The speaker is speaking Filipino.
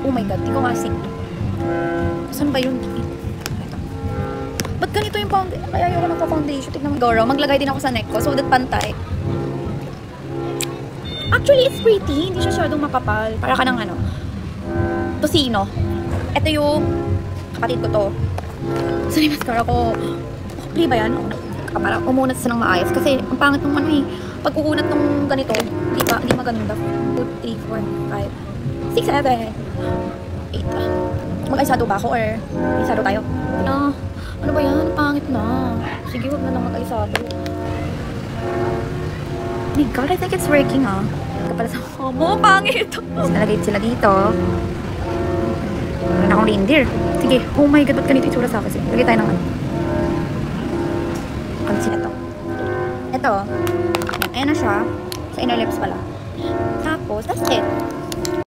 Oh my God, di ko nga see. Saan ba yun? Ito. Ba't ganito yung foundation? Kaya ayoko nagpa-foundation. Tignan mo. Goro, maglagay din ako sa neck ko so that pantay. Actually, it's pretty. Hindi siya syadong makapal. Para ka ng ano, tosino. Ito yung kapatid ko to. Saan yung mascara ko? Free ba yan? Para umunat sa nang maayos. Kasi ang pangit ng ano eh. Pag uunat ng ganito, hindi maganda. 2, 3, 4, 5, 6, 7, 8. Mag-aysado ba ako or aysado tayo? Ano ba yan? Pangit na. Sige, huwag na lang mag-aysado. Oh my God, I think it's working ah. Kapala sa mo, pangit. Nalagay sila dito. Wala na akong reindeer. Sige, oh my God, ba't ganito itsura sa akin? Lagay tayo ng ano. Concealer ito. Ito. Ayan na siya. Sa inner lips pala. Tapos, that's it.